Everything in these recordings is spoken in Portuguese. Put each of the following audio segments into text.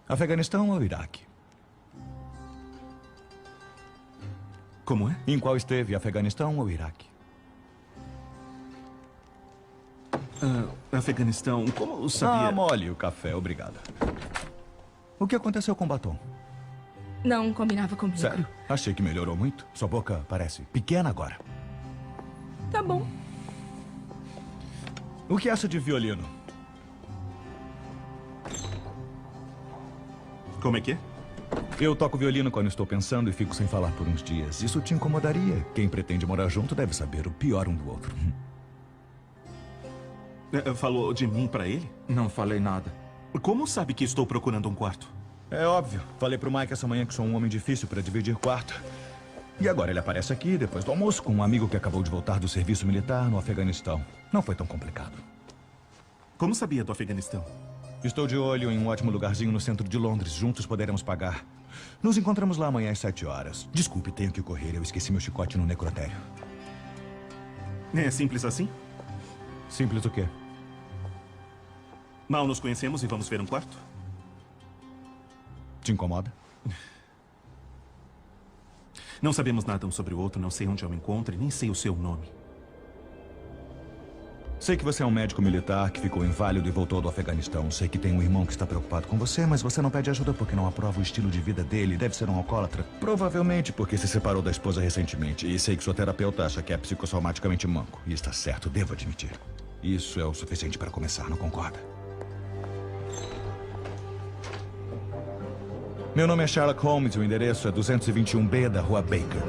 Afeganistão ou Iraque? Como é? Em qual esteve, Afeganistão ou Iraque? Afeganistão, como sabia? Mole o café, obrigado. O que aconteceu com o batom? Não combinava comigo. Sério? Achei que melhorou muito. Sua boca parece pequena agora. Tá bom. O que acha de violino? Como é que é? Eu toco violino quando estou pensando e fico sem falar por uns dias. Isso te incomodaria? Quem pretende morar junto deve saber o pior um do outro. Falou de mim pra ele? Não falei nada. Como sabe que estou procurando um quarto? É óbvio. Falei pro Mike essa manhã que sou um homem difícil para dividir quarto. E agora ele aparece aqui, depois do almoço, com um amigo que acabou de voltar do serviço militar no Afeganistão. Não foi tão complicado. Como sabia do Afeganistão? Estou de olho em um ótimo lugarzinho no centro de Londres. Juntos poderemos pagar. Nos encontramos lá amanhã às 7 horas. Desculpe, tenho que correr. Eu esqueci meu chicote no necrotério. É simples assim? Simples o quê? Mal nos conhecemos e vamos ver um quarto? Te incomoda? Não sabemos nada um sobre o outro, não sei onde eu me encontro e nem sei o seu nome. Sei que você é um médico militar que ficou inválido e voltou do Afeganistão. Sei que tem um irmão que está preocupado com você, mas você não pede ajuda porque não aprova o estilo de vida dele. Deve ser um alcoólatra. Provavelmente porque se separou da esposa recentemente. E sei que sua terapeuta acha que é psicossomaticamente manco. E está certo, devo admitir. Isso é o suficiente para começar, não concorda? Meu nome é Sherlock Holmes e o endereço é 221B da Rua Baker.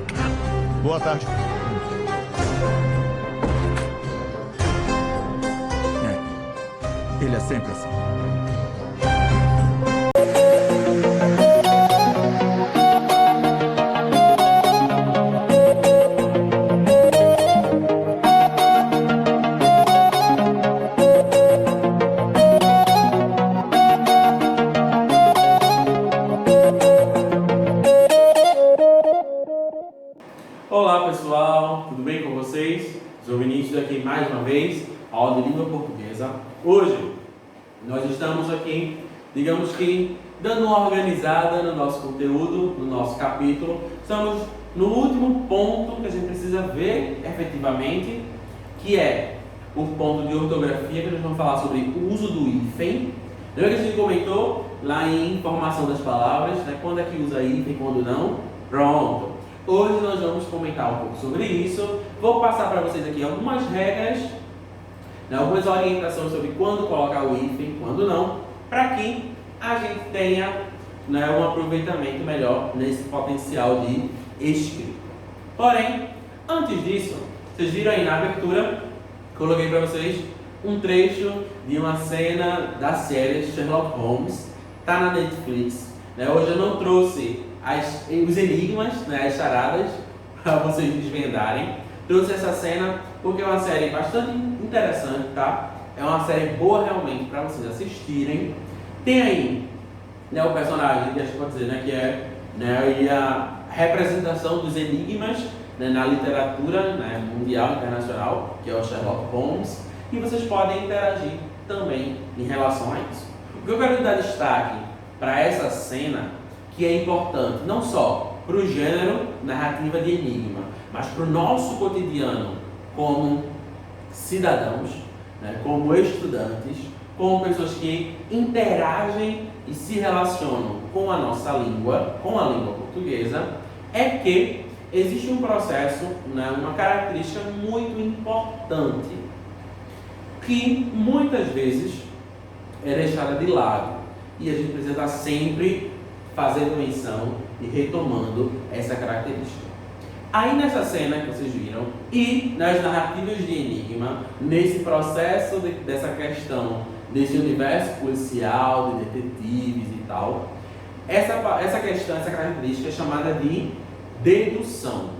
Boa tarde. Ele é sempre assim. Olá pessoal, tudo bem com vocês? Sou Vinícius aqui mais uma vez, aula de língua portuguesa. Hoje nós estamos aqui, digamos que, dando uma organizada no nosso conteúdo, no nosso capítulo. Estamos no último ponto que a gente precisa ver efetivamente, que é o ponto de ortografia, que nós vamos falar sobre o uso do hífen. Lembra que a gente comentou lá em formação das palavras, né? Quando é que usa hífen, quando não? Pronto! Hoje nós vamos comentar um pouco sobre isso. Vou passar para vocês aqui algumas regras, né, algumas orientações sobre quando colocar o hífen, quando não, para que a gente tenha, né, um aproveitamento melhor nesse potencial de escrita. Porém, antes disso, vocês viram aí na abertura, coloquei para vocês um trecho de uma cena da série Sherlock Holmes, está na Netflix. Né? Hoje eu não trouxe os enigmas, né, as charadas, para vocês desvendarem. Trouxe essa cena porque é uma série bastante interessante, tá? É uma série boa realmente para vocês assistirem. Tem aí, né, o personagem que a gente pode dizer, né, que é, né, a representação dos enigmas, né, na literatura, né, mundial, internacional, que é o Sherlock Holmes. E vocês podem interagir também em relação a isso. O que eu quero dar destaque para essa cena, que é importante não só para o gênero narrativa de enigma, mas para o nosso cotidiano como cidadãos, né, como estudantes, como pessoas que interagem e se relacionam com a nossa língua, com a língua portuguesa, é que existe um processo, né, uma característica muito importante, que muitas vezes é deixada de lado e a gente precisa estar sempre fazendo menção e retomando essa característica. Aí nessa cena que vocês viram e nas narrativas de enigma, nesse processo dessa questão, desse universo policial, de detetives e tal, essa questão, essa característica é chamada de dedução.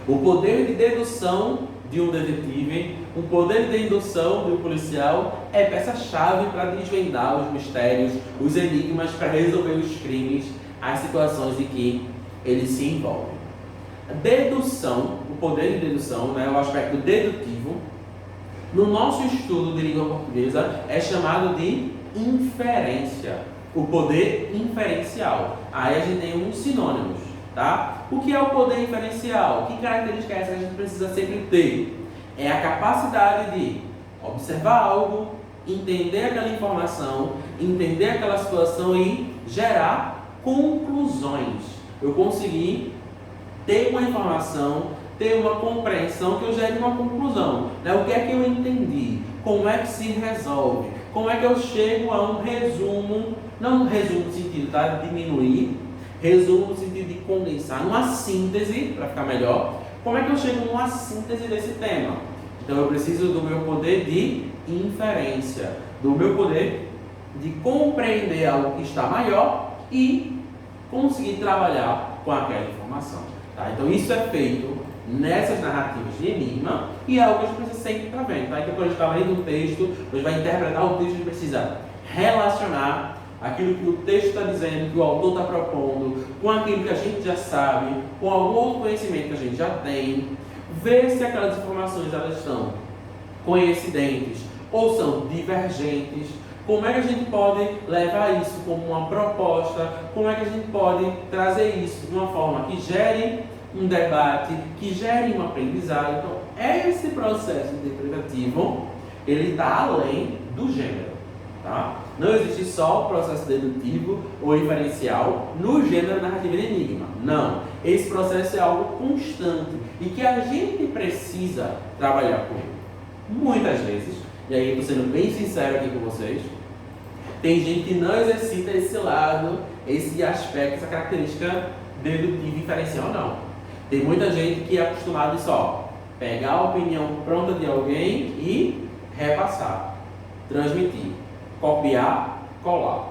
O poder de dedução de um detetive, o poder de dedução de um policial é peça-chave para desvendar os mistérios, os enigmas, para resolver os crimes, as situações em que eles se envolvem. A dedução, o poder de dedução, né, o aspecto dedutivo, no nosso estudo de língua portuguesa é chamado de inferência. o poder inferencial. Aí a gente tem uns sinônimos, tá? O que é o poder inferencial? Que característica é essa que a gente precisa sempre ter? É a capacidade de observar algo, entender aquela informação, entender aquela situação e gerar conclusões. Eu consegui ter uma informação, ter uma compreensão que eu gere uma conclusão. Né? O que é que eu entendi? Como é que se resolve? Como é que eu chego a um resumo, não um resumo no sentido de diminuir, resumo no sentido de condensar, numa síntese, para ficar melhor. Como é que eu chego numa síntese desse tema? Então eu preciso do meu poder de inferência, do meu poder de compreender algo que está maior e conseguir trabalhar com aquela informação. Tá? Então isso é feito nessas narrativas de enigma e é algo que a gente precisa sempre estar vendo. Tá? Então quando a gente está lendo um texto, a gente vai interpretar o texto, a gente precisa relacionar aquilo que o texto está dizendo, que o autor está propondo, com aquilo que a gente já sabe, com algum outro conhecimento que a gente já tem, ver se aquelas informações elas estão coincidentes ou são divergentes. Como é que a gente pode levar isso como uma proposta? Como é que a gente pode trazer isso de uma forma que gere um debate, que gere um aprendizado? Então, esse processo interpretativo, ele está além do gênero, tá? Não existe só o processo dedutivo ou inferencial no gênero narrativa de enigma. Não. Esse processo é algo constante e que a gente precisa trabalhar com ele. Muitas vezes, e aí eu estou sendo bem sincero aqui com vocês, tem gente que não exercita esse lado, esse aspecto, essa característica dedutiva e inferencial, não. Tem muita gente que é acostumada a só pegar a opinião pronta de alguém e repassar, transmitir, copiar, colar.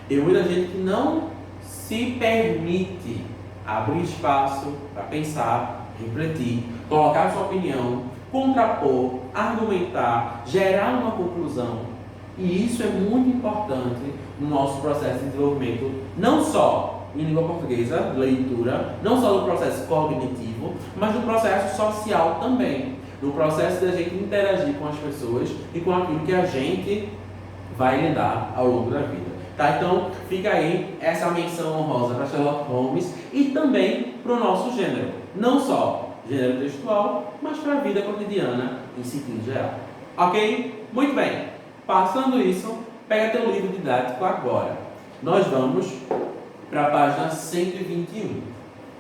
Tem muita gente que não se permite abrir espaço para pensar, refletir, colocar sua opinião, contrapor, argumentar, gerar uma conclusão. E isso é muito importante no nosso processo de desenvolvimento, não só em língua portuguesa, leitura, não só no processo cognitivo, mas no processo social também. No processo da gente interagir com as pessoas e com aquilo que a gente vai lidar ao longo da vida. Tá? Então, fica aí essa menção honrosa para Sherlock Holmes e também para o nosso gênero. Não só gênero textual, mas para a vida cotidiana em sentido geral. Ok? Muito bem. Passando isso, pega teu livro didático agora. Nós vamos para a página 121.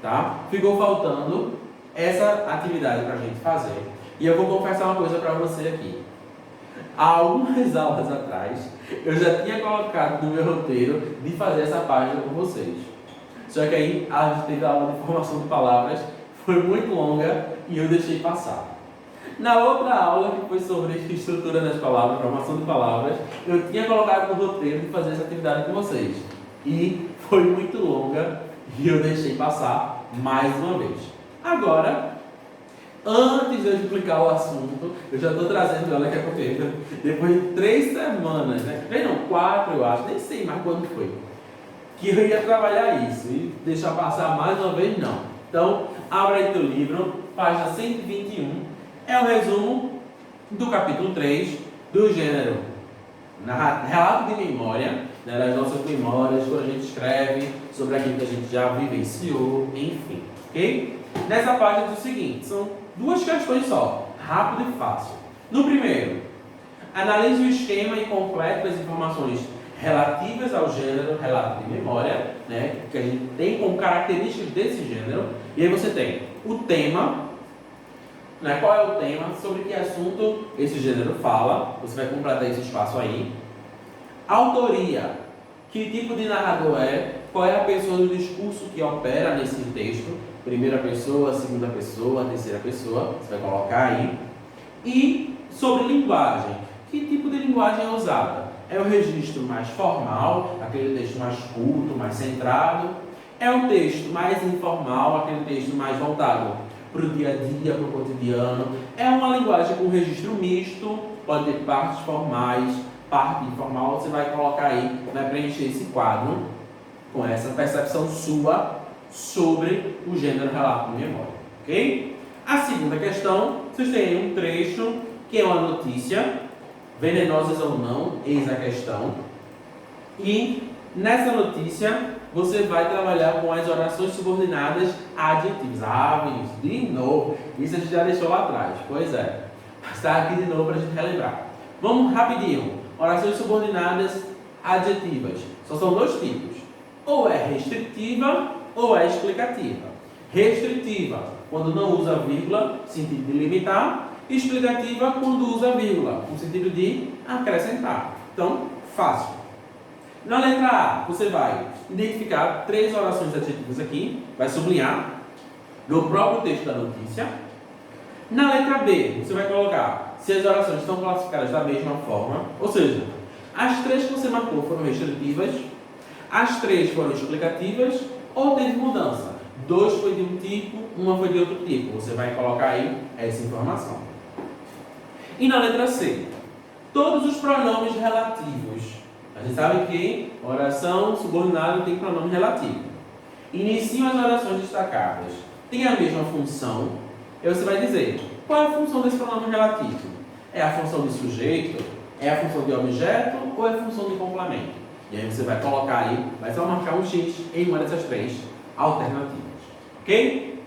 Tá? Ficou faltando essa atividade para a gente fazer. E eu vou confessar uma coisa para você aqui. Há algumas aulas atrás, eu já tinha colocado no meu roteiro de fazer essa página com vocês. Só que aí a gente teve a aula de formação de palavras, foi muito longa e eu deixei passar. Na outra aula, que foi sobre estrutura das palavras, formação de palavras, eu tinha colocado no roteiro de fazer essa atividade com vocês. E foi muito longa e eu deixei passar mais uma vez. Agora, antes de eu explicar o assunto, eu já estou trazendo ela que é porque depois de 3 semanas, né? 3 não, 4 eu acho, nem sei mais quando foi, que eu ia trabalhar isso e deixar passar mais uma vez, não. Então, abra aí teu livro, página 121, é o resumo do capítulo 3 do gênero relato de memória, né, das nossas memórias, quando a gente escreve sobre aquilo que a gente já vivenciou, enfim, ok? Nessa página diz o seguinte, são 2 questões só, rápido e fácil. No primeiro, analise o esquema e complete as informações relativas ao gênero relato de memória, né, que a gente tem como características desse gênero. E aí você tem o tema, né, qual é o tema, sobre que assunto esse gênero fala, você vai completar esse espaço aí. Autoria, que tipo de narrador é, qual é a pessoa do discurso que opera nesse texto, primeira pessoa, segunda pessoa, terceira pessoa, você vai colocar aí. E sobre linguagem, que tipo de linguagem é usada? É o registro mais formal, aquele texto mais culto, mais centrado? É um texto mais informal, aquele texto mais voltado para o dia a dia, para o cotidiano? É uma linguagem com registro misto, pode ter partes formais, parte informal, você vai colocar aí, vai preencher esse quadro com essa percepção sua sobre o gênero relato de memória, ok? A segunda questão, vocês têm um trecho que é uma notícia, venenosas ou não, eis a questão, e Nessa notícia, você vai trabalhar com as orações subordinadas adjetivas. Ah, Vinícius, de novo. Isso a gente já deixou lá atrás. Pois é. Está aqui de novo para a gente relembrar. Vamos rapidinho. Orações subordinadas adjetivas. Só são dois tipos. Ou é restritiva ou é explicativa. Restritiva, quando não usa vírgula, sentido de limitar. Explicativa, quando usa vírgula, no sentido de acrescentar. Então, fácil. Na letra A, você vai identificar 3 orações adjetivas aqui, vai sublinhar no próprio texto da notícia. Na letra B, você vai colocar se as orações estão classificadas da mesma forma, ou seja, as 3 que você marcou foram restritivas, as 3 foram explicativas ou teve mudança. 2 foi de um tipo, 1 foi de outro tipo. Você vai colocar aí essa informação. E na letra C, todos os pronomes relativos. A gente sabe que oração subordinada tem pronome relativo. Iniciam as orações destacadas. Tem a mesma função. E você vai dizer, qual é a função desse pronome relativo? É a função de sujeito? É a função de objeto? Ou é a função de complemento? E aí você vai colocar aí, vai só marcar um X em uma dessas 3 alternativas. Ok?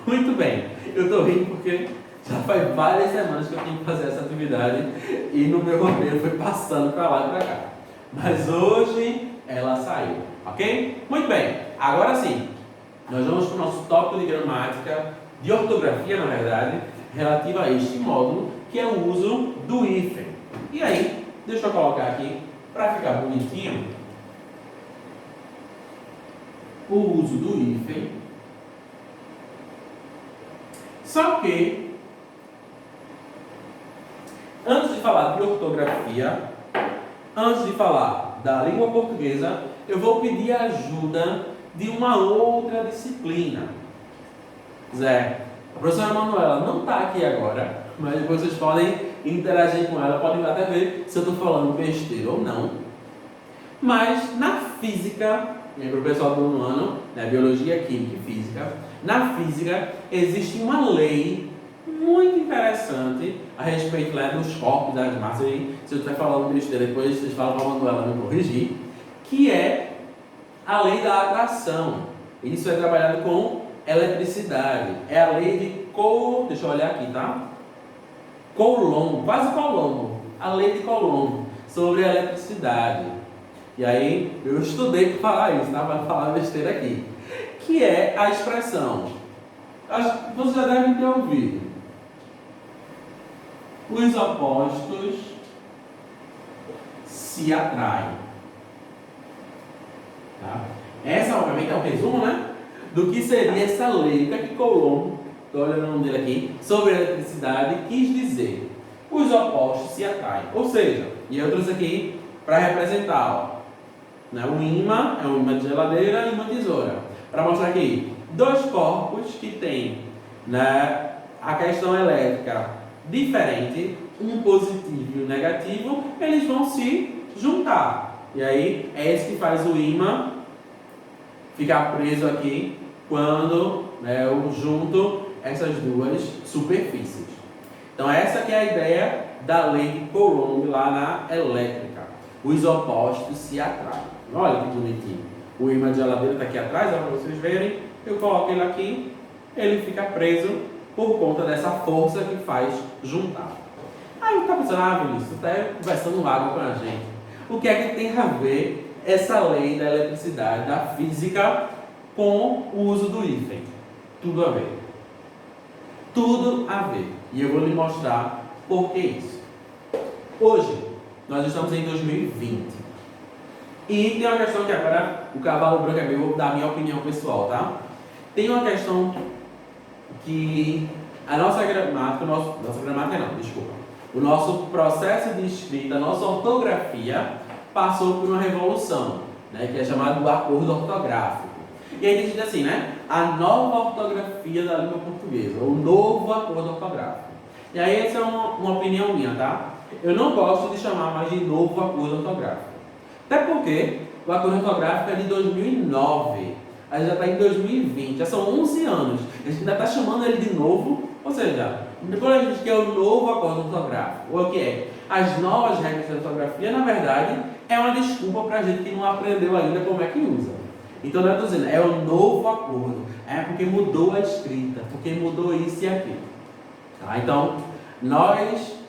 Muito bem. Eu estou rindo porque já faz várias semanas que eu tenho que fazer essa atividade e no meu roteiro foi passando para lá e para cá. Mas hoje ela saiu, ok? Muito bem, agora sim, nós vamos para o nosso tópico de gramática, de ortografia na verdade, relativo a este módulo, que é o uso do hífen. E aí, deixa eu colocar aqui, para ficar bonitinho, o uso do hífen. Só que, antes de falar de ortografia, antes de falar da língua portuguesa, eu vou pedir a ajuda de uma outra disciplina. Zé, a professora Manuela não está aqui agora, mas vocês podem interagir com ela, podem até ver se eu estou falando besteira ou não. Mas na física, para o pessoal do nono ano, né, biologia, química e física, na física existe uma lei muito interessante a respeito dos corpos, das massas. E se eu estiver falando besteira, depois vocês falam para a Manuela me corrigir, que é a lei da atração. Isso é trabalhado com eletricidade. É a lei de deixa eu olhar aqui, tá? Coulomb, quase Coulomb. A lei de Coulomb sobre a eletricidade. E aí eu estudei para falar isso, tá? Para falar besteira aqui. Que é a expressão. Vocês já devem ter ouvido. Os opostos se atraem. Tá? Essa, obviamente, é um resumo, né? Do que seria essa lei. O que é que Coulomb, estou olhando o nome dele aqui, sobre a eletricidade, quis dizer? Os opostos se atraem. Ou seja, e eu trouxe aqui para representar, ó, né? O ímã é um ímã de geladeira e uma tesoura. Para mostrar aqui, 2 corpos que têm, né, a questão elétrica diferente, um positivo e um negativo, eles vão se juntar. E aí é isso que faz o ímã ficar preso aqui quando, né, eu junto essas 2 superfícies. Então essa que é a ideia da lei de Coulomb lá na elétrica. Os opostos se atraem. Olha que bonitinho. O ímã de geladeira está aqui atrás, para vocês verem. Eu coloco ele aqui, ele fica preso por conta dessa força que faz juntar. Aí eu estava pensando, Vinícius, você está conversando água com a gente. O que é que tem a ver essa lei da eletricidade, da física, com o uso do hífen? Tudo a ver. Tudo a ver. E eu vou lhe mostrar por que isso. Hoje, nós estamos em 2020. E tem uma questão que agora, o cavalo branco é meu, vou dar a minha opinião pessoal, tá? Tem uma questão que a nossa gramática, o nosso processo de escrita, a nossa ortografia passou por uma revolução, né, que é chamado do acordo ortográfico. E aí diz assim, né? A nova ortografia da língua portuguesa, o novo acordo ortográfico. E aí essa é uma opinião minha, tá? Eu não gosto de chamar mais de novo acordo ortográfico. Até porque o acordo ortográfico é de 2009. A gente já está em 2020, já são 11 anos. A gente ainda está chamando ele de novo. Ou seja, quando a gente diz que é o novo acordo ortográfico, ou o que é? as novas regras de ortografia, na verdade, é uma desculpa para a gente que não aprendeu ainda como é que usa. Então, não é dizendo, é o novo acordo, é porque mudou a escrita, porque mudou isso e aquilo. Tá? Então,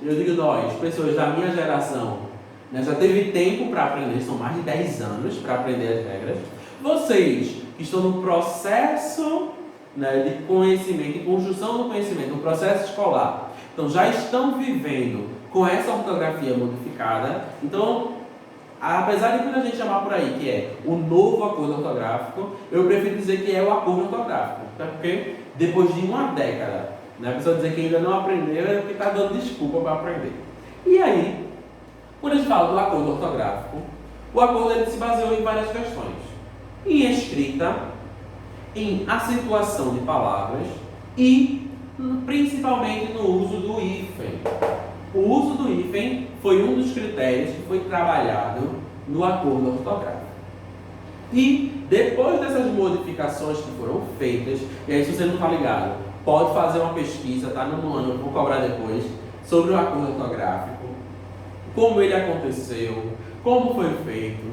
eu digo nós, pessoas da minha geração, né, já teve tempo para aprender, são mais de 10 anos para aprender as regras. Vocês que estão no processo, né, de conhecimento, de construção do conhecimento, no processo escolar, então já estão vivendo com essa ortografia modificada. Então, apesar de muita gente chamar por aí que é o novo acordo ortográfico, eu prefiro dizer que é o acordo ortográfico, tá? Porque depois de uma década, né, a pessoa dizer que ainda não aprendeu é porque está dando desculpa para aprender. E aí, quando a gente fala do acordo ortográfico, o acordo ele se baseou em várias questões. Em escrita, em acentuação de palavras e principalmente no uso do hífen. O uso do hífen foi um dos critérios que foi trabalhado no acordo ortográfico. E depois dessas modificações que foram feitas, e aí se você não está ligado, pode fazer uma pesquisa, tá no ano, eu vou cobrar depois, sobre o acordo ortográfico, como ele aconteceu, como foi feito,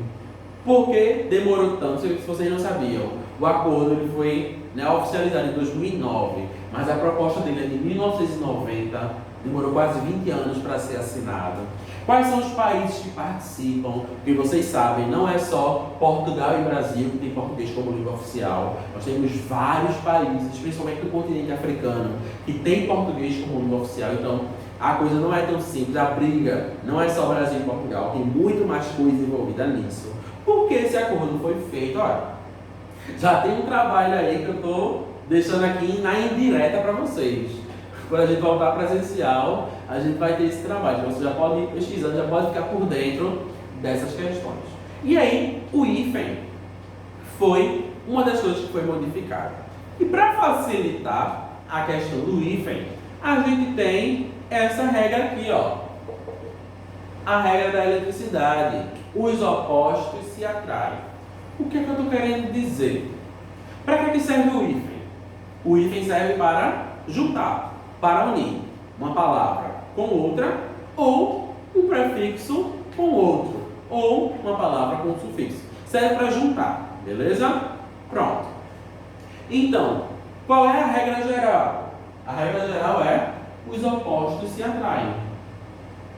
por que demorou tanto, se vocês não sabiam. O acordo ele foi, né, oficializado em 2009, mas a proposta dele é de 1990, demorou quase 20 anos para ser assinado. Quais são os países que participam? Porque vocês sabem, não é só Portugal e Brasil que tem português como língua oficial. Nós temos vários países, principalmente no continente africano, que tem português como língua oficial. Então, a coisa não é tão simples. A briga não é só Brasil e Portugal, tem muito mais coisa envolvida nisso. Por que esse acordo foi feito? Olha, já tem um trabalho aí que eu estou deixando aqui na indireta para vocês. Quando a gente voltar presencial, a gente vai ter esse trabalho. Você já pode ir pesquisando, já pode ficar por dentro dessas questões. E aí, o hífen foi uma das coisas que foi modificada. E para facilitar a questão do hífen, a gente tem essa regra aqui, ó. A regra da eletricidade. Os opostos se atraem. O que é que eu estou querendo dizer? Para que serve o hífen? O hífen serve para juntar, para unir uma palavra com outra, ou um prefixo com outro, ou uma palavra com um sufixo. Serve para juntar, beleza? Pronto. Então, qual é a regra geral? A regra geral é os opostos se atraem.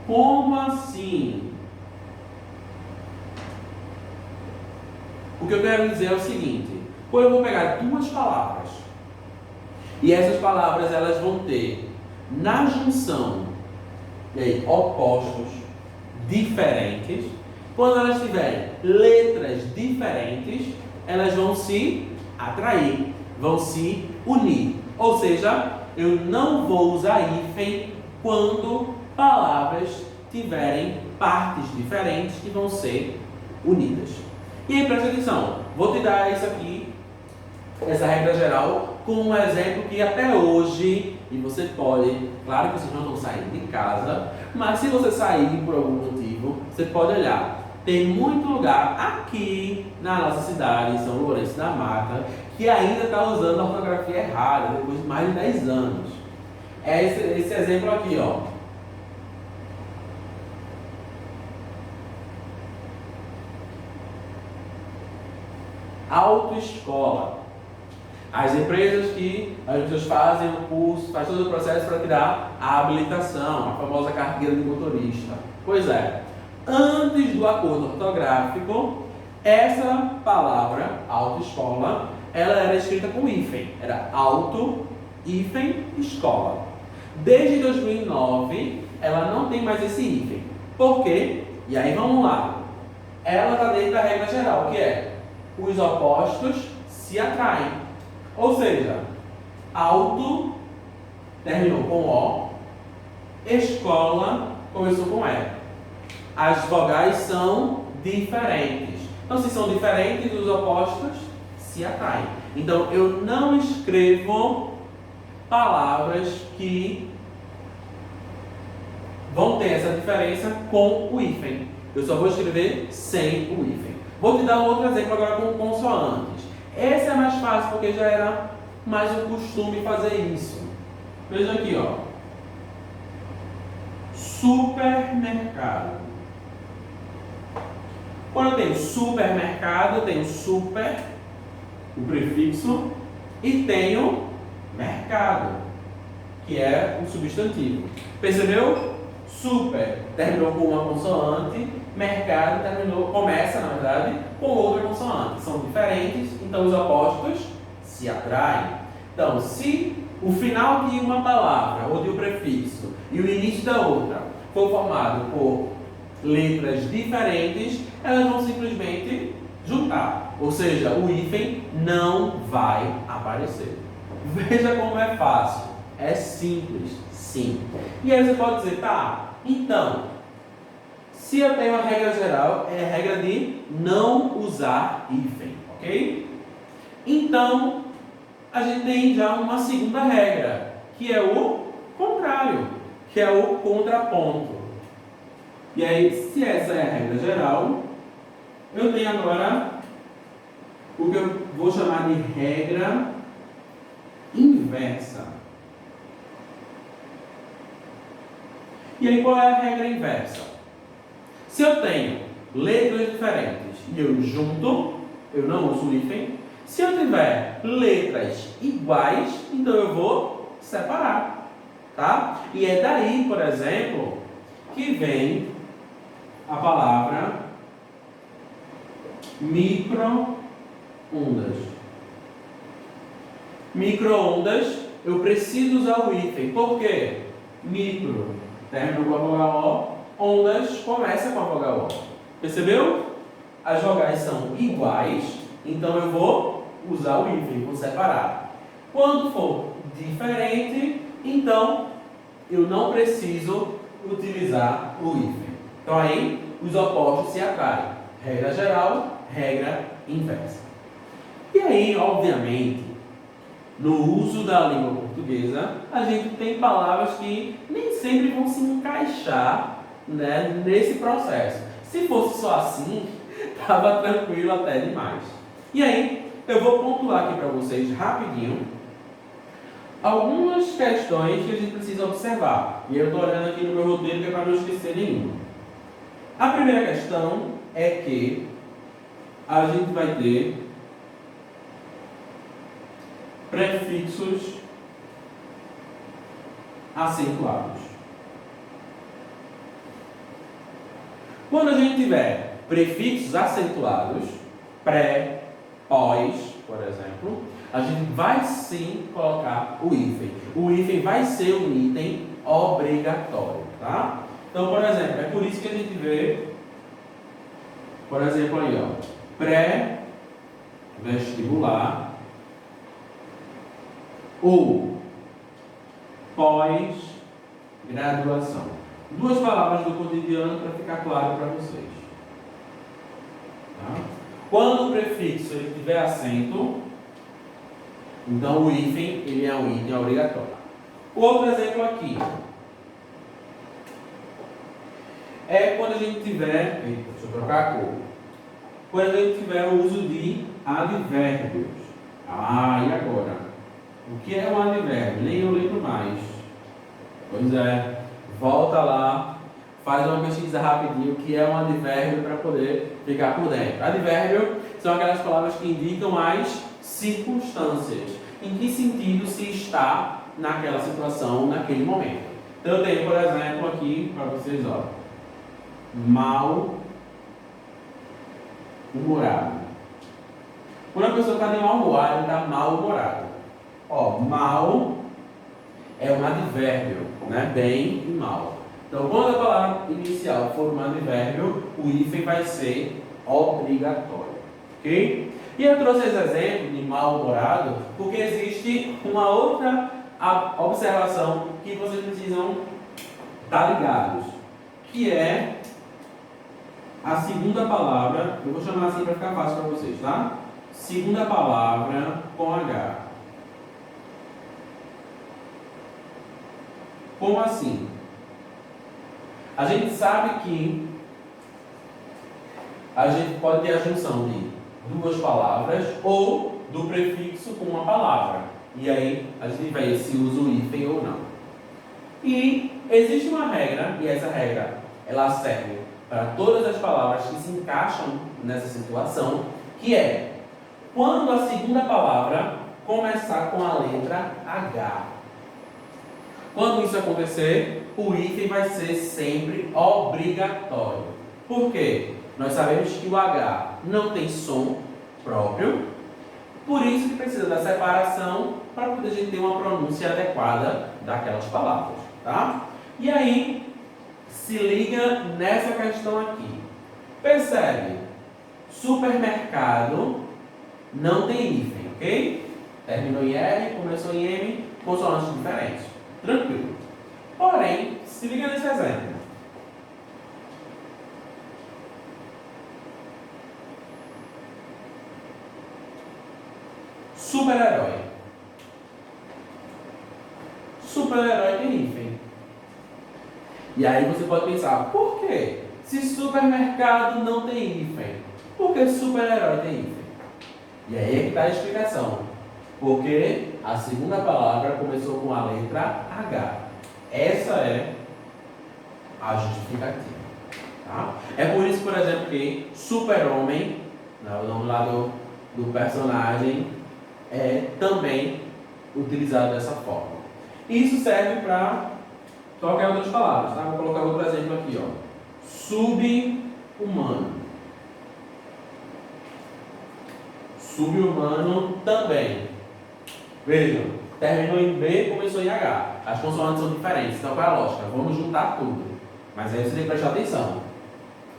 Como assim? O que eu quero dizer é o seguinte: quando eu vou pegar duas palavras, e essas palavras elas vão ter na junção opostos diferentes, quando elas tiverem letras diferentes, elas vão se atrair, vão se unir. Ou seja, eu não vou usar hífen quando palavras tiverem partes diferentes que vão ser unidas. E aí, presta atenção, vou te dar isso aqui, essa regra geral, com um exemplo que até hoje, e você pode, claro que vocês não estão saindo de casa, mas se você sair por algum motivo, você pode olhar. Tem muito lugar aqui na nossa cidade, em São Lourenço da Mata, que ainda está usando a ortografia errada, depois de mais de 10 anos. É esse exemplo aqui, ó. Autoescola. As empresas que as pessoas fazem o curso, faz todo o processo para tirar a habilitação, a famosa carteira de motorista. Pois é, antes do acordo ortográfico, essa palavra, autoescola, ela era escrita com hífen. Era auto, hífen, escola. Desde 2009, ela não tem mais esse hífen. Por quê? E aí vamos lá. Ela está dentro da regra geral, que é os opostos se atraem. Ou seja, auto terminou com O, escola começou com E. As vogais são diferentes. Então, se são diferentes, os opostos se atraem. Então, eu não escrevo palavras que vão ter essa diferença com o hífen. Eu só vou escrever sem o hífen. Vou te dar um outro exemplo agora com consoantes. Esse é mais fácil porque já era mais um costume fazer isso. Veja aqui, ó. supermercado. Quando eu tenho supermercado, eu tenho super, o prefixo, e tenho mercado, que é o substantivo. Percebeu? Super terminou com uma consoante, mercado começa, na verdade, com outra consoante. São diferentes, então os opostos se atraem. Então, se o final de uma palavra ou de um prefixo e o início da outra for formado por letras diferentes, elas vão simplesmente juntar. Ou seja, o hífen não vai aparecer. Veja como é fácil. É simples, sim. E aí você pode dizer, tá, então, se eu tenho a regra geral, é a regra de não usar hífen, ok? Então, a gente tem já uma segunda regra, que é o contrário, que é o contraponto. E aí, se essa é a regra geral, eu tenho agora o que eu vou chamar de regra inversa. E aí, qual é a regra inversa? Se eu tenho letras diferentes e eu junto, eu não uso o hífen. Se eu tiver letras iguais, então eu vou separar, tá? E é daí, por exemplo, que vem a palavra micro-ondas. Micro-ondas, eu preciso usar o hífen. Por quê? Micro termina com a vogal O, ondas começa com a vogal O. Percebeu? As vogais são iguais, então eu vou usar o hífen, vou separar. Quando for diferente, então eu não preciso utilizar o hífen. Então aí os opostos se atraem. Regra geral, regra inversa. E aí, obviamente, no uso da língua portuguesa, a gente tem palavras que nem sempre vão se encaixar, né, nesse processo. Se fosse só assim, estava tranquilo até demais. E aí, eu vou pontuar aqui para vocês rapidinho algumas questões que a gente precisa observar. E eu estou olhando aqui no meu roteiro que é para não esquecer nenhuma. A primeira questão é que a gente vai ter prefixos acentuados. Quando a gente tiver prefixos acentuados, pré, pós, por exemplo, a gente vai sim colocar o hífen. O hífen vai ser um item obrigatório, tá? Então, por exemplo, é por isso que a gente vê, por exemplo, aí, ó, pré-vestibular ou pós-graduação. Duas palavras do cotidiano para ficar claro para vocês. Tá? Quando o prefixo ele tiver acento, então o hífen ele é um item obrigatório. Outro exemplo aqui é quando a gente tiver, deixa eu trocar a cor, quando a gente tiver o uso de advérbios. Ah, e agora? O que é um advérbio? Nem eu lembro mais. Pois é, volta lá, faz uma pesquisa rapidinho, o que é um advérbio para poder ficar por dentro. Advérbio são aquelas palavras que indicam as circunstâncias. Em que sentido se está naquela situação, naquele momento. Então eu tenho, por exemplo, aqui para vocês, ó, mal-humorado. Quando a pessoa está de mau humor, ela está mal-humorado. Ó, mal é um advérbio, né? Bem e mal. Então, quando a palavra inicial for um advérbio, o hífen vai ser obrigatório, ok? E eu trouxe esse exemplo de mal-humorado porque existe uma outra observação que vocês precisam estar ligados, que é a segunda palavra, eu vou chamar assim para ficar fácil para vocês, tá? Segunda palavra com H. Como assim? A gente sabe que a gente pode ter a junção de duas palavras ou do prefixo com uma palavra. E aí a gente vai ver se usa o hífen ou não. E existe uma regra, e essa regra ela serve para todas as palavras que se encaixam nessa situação, que é quando a segunda palavra começar com a letra H. Quando isso acontecer, o hífen vai ser sempre obrigatório. Por quê? Nós sabemos que o H não tem som próprio, por isso que precisa da separação para poder a gente ter uma pronúncia adequada daquelas palavras, tá? E aí, se liga nessa questão aqui. Percebe? Supermercado não tem hífen, ok? Terminou em R, começou em M, consoantes diferentes. Tranquilo. Porém, se liga nesse exemplo. Super-herói. Super-herói tem hífen. E aí você pode pensar, por quê? Se supermercado não tem hífen, por que super-herói tem hífen? E aí é que está a explicação. Porque a segunda palavra começou com a letra H. Essa é a justificativa. Tá? É por isso, por exemplo, que super-homem, o nome lá do personagem, é também utilizado dessa forma. Isso serve para qualquer outras palavras. Tá? Vou colocar outro exemplo aqui. Ó. Sub-humano. Sub-humano também. Vejam, terminou em B, começou em H. As consoantes são diferentes, então qual é a lógica? Vamos juntar tudo. Mas aí você tem que prestar atenção.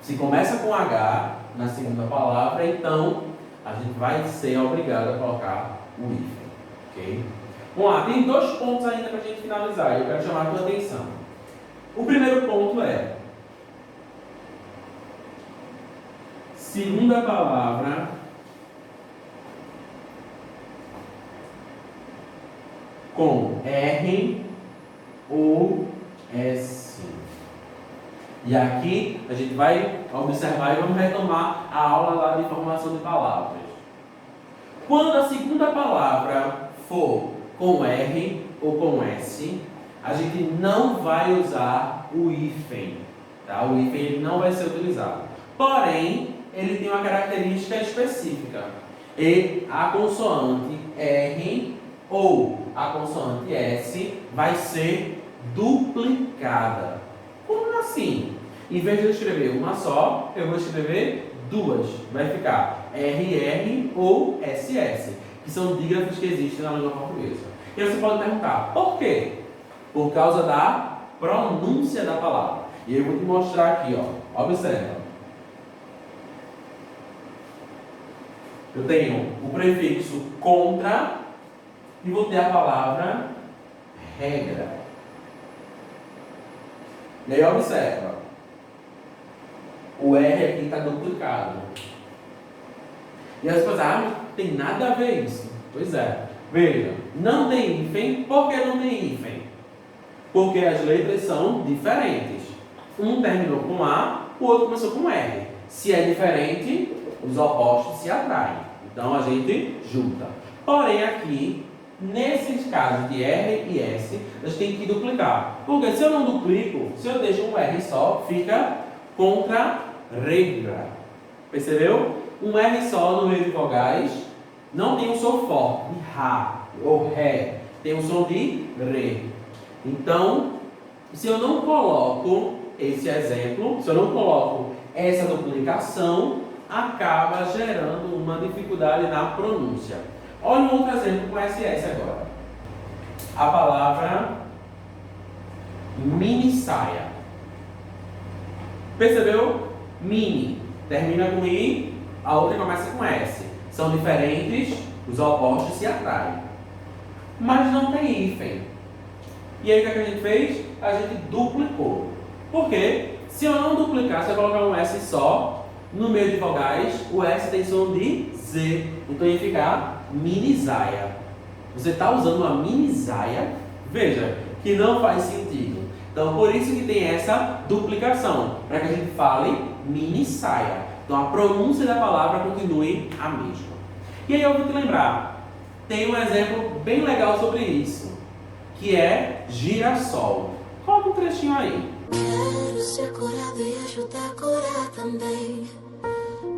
Se começa com H na segunda palavra, então a gente vai ser obrigado a colocar o hífen. Ok? Vamos lá, tem dois pontos ainda para a gente finalizar e eu quero chamar a tua atenção. O primeiro ponto é: segunda palavra com R ou S. E aqui a gente vai observar e vamos retomar a aula lá de formação de palavras. Quando a segunda palavra for com R ou com S, a gente não vai usar o hífen. Tá? O hífen ele não vai ser utilizado. Porém, ele tem uma característica específica. E a consoante R ou a consoante S vai ser duplicada. Como assim? Em vez de eu escrever uma só, eu vou escrever duas. Vai ficar RR ou SS, que são dígrafos que existem na língua portuguesa. E você pode perguntar, por quê? Por causa da pronúncia da palavra. E eu vou te mostrar aqui, ó. Observa. Eu tenho o prefixo contra e vou ter a palavra regra. E aí observa. O R aqui está duplicado. E as pessoas, não tem nada a ver isso. Pois é. Veja, não tem hífen. Por que não tem hífen? Porque as letras são diferentes. Um terminou com A, o outro começou com R. Se é diferente, os opostos se atraem. Então a gente junta. Porém aqui, nesses casos de R e S, a gente tem que duplicar. Porque se eu não duplico, se eu deixo um R só, fica contra-regra. Percebeu? Um R só no meio de vogais não tem um som forte de Rá ou Ré. Tem um som de Rê. Então, se eu não coloco esse exemplo, se eu não coloco essa duplicação, acaba gerando uma dificuldade na pronúncia. Olha um outro exemplo com SS agora. A palavra mini saia. Percebeu? Mini termina com I, a outra começa com S. São diferentes, os opostos se atraem. Mas não tem hífen. E aí o que a gente fez? A gente duplicou. Por quê? Se eu não duplicar, se eu colocar um S só, no meio de vogais, o S tem som de Z. Então ia ficar mini saia. Você está usando uma mini saia? Veja, que não faz sentido. Então por isso que tem essa duplicação. Para que a gente fale mini saia. Então a pronúncia da palavra continue a mesma. E aí eu vou te lembrar. Tem um exemplo bem legal sobre isso. Que é girassol. Coloca um trechinho aí. Quero ser curado e ajudar a curar também.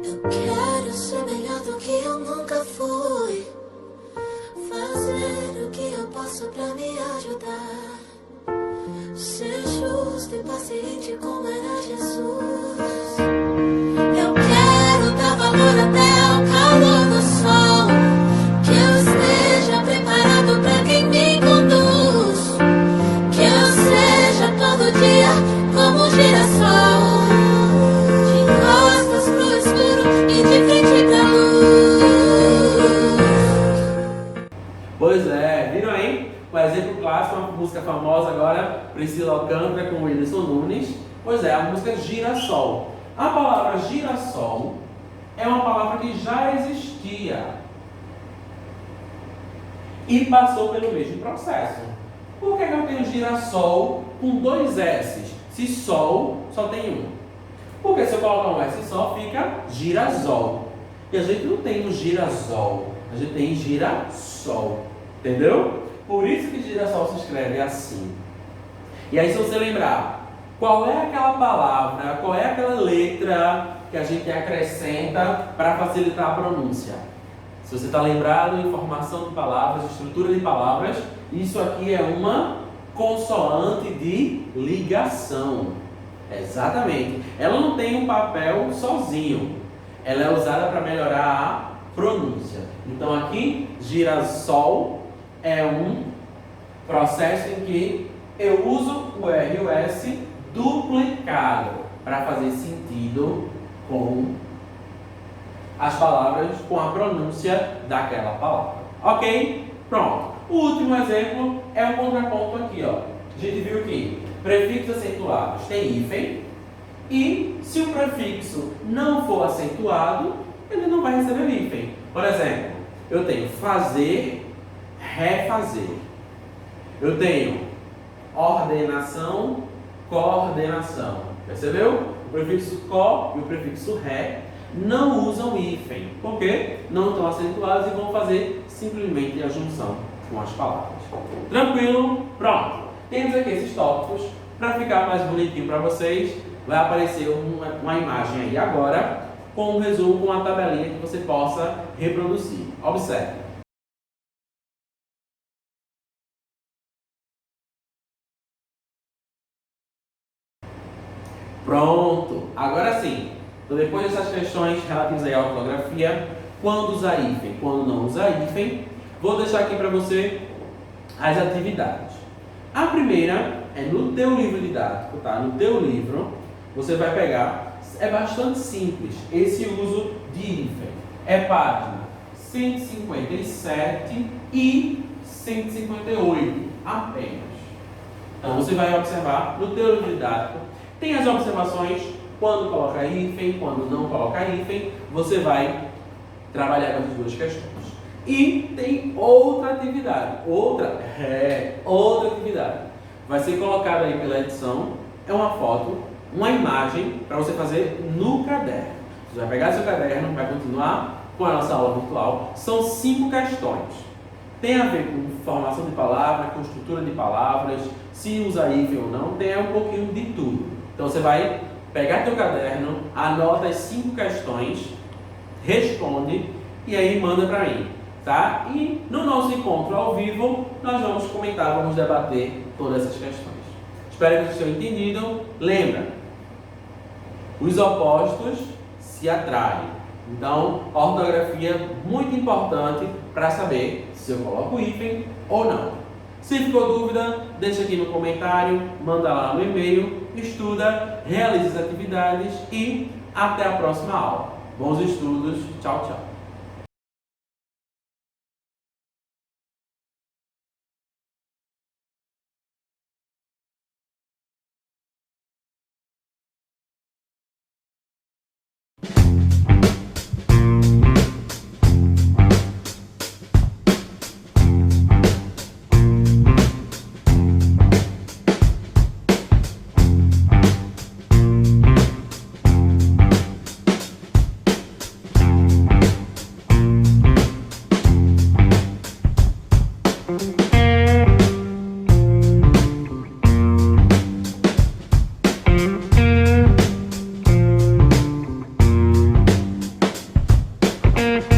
Eu quero ser melhor do que eu nunca fui. Fazer o que eu posso pra me ajudar. Ser justo e paciente como era Jesus. Eu quero dar valor até ao calor do sol. Que eu esteja preparado pra quem me conduz. Que eu seja todo dia como um girassol. De costas pro escuro e de frente pra luz. Pois é, viram aí? Um exemplo clássico, uma música famosa agora, Priscila Alcântara com Whindersson Nunes. Pois é, a música Girassol. A palavra girassol é uma palavra que já existia e passou pelo mesmo processo. Por que eu tenho girassol com 2 S? Se sol só tem um. Porque se eu colocar um S só, fica girasol. E a gente não tem um girasol, a gente tem girassol. Entendeu? Por isso que girassol se escreve assim. E aí, se você lembrar, qual é aquela palavra, qual é aquela letra que a gente acrescenta para facilitar a pronúncia? Se você está lembrado em formação de palavras, estrutura de palavras, isso aqui é uma consoante de ligação. Exatamente. Ela não tem um papel sozinho. Ela é usada para melhorar a pronúncia. Então aqui, girassol é um processo em que eu uso o R e o S duplicado para fazer sentido com as palavras, com a pronúncia daquela palavra. Ok? Pronto. O último exemplo é o contraponto aqui, ó. A gente viu que prefixos acentuados tem hífen e se o prefixo não for acentuado, ele não vai receber hífen. Por exemplo, eu tenho fazer, refazer. Eu tenho ordenação, coordenação. Percebeu? O prefixo co e o prefixo ré não usam hífen, porque não estão acentuados e vão fazer simplesmente a junção com as palavras. Tranquilo? Pronto. Temos aqui esses tópicos. Para ficar mais bonitinho para vocês, vai aparecer uma imagem aí agora, com um resumo, com uma tabelinha que você possa reproduzir. Observe. Pronto. Agora sim. Então, depois dessas questões relativas à ortografia, quando usar hífen, quando não usar hífen, vou deixar aqui para você as atividades. A primeira é no teu livro didático, tá? No teu livro, você vai pegar, é bastante simples esse uso de hífen. É página 157 e 158 apenas. Então você vai observar no teu livro didático, tem as observações quando coloca hífen, quando não coloca hífen, você vai trabalhar com as duas questões. E tem outra atividade, outra atividade. Vai ser colocada aí pela edição, é uma foto, uma imagem para você fazer no caderno. Você vai pegar seu caderno, vai continuar com a nossa aula virtual. São 5 questões. Tem a ver com formação de palavras, com estrutura de palavras, se usa hífen ou não, tem um pouquinho de tudo. Então você vai pegar teu caderno, anota as 5 questões, responde e aí manda para mim, tá? E no nosso encontro ao vivo, nós vamos comentar, vamos debater todas essas questões. Espero que vocês tenham entendido. Lembra, os opostos se atraem. Então, a ortografia é muito importante para saber se eu coloco hífen ou não. Se ficou dúvida, deixa aqui no comentário, manda lá no e-mail, estuda, realiza as atividades e até a próxima aula. Bons estudos, tchau, tchau. Música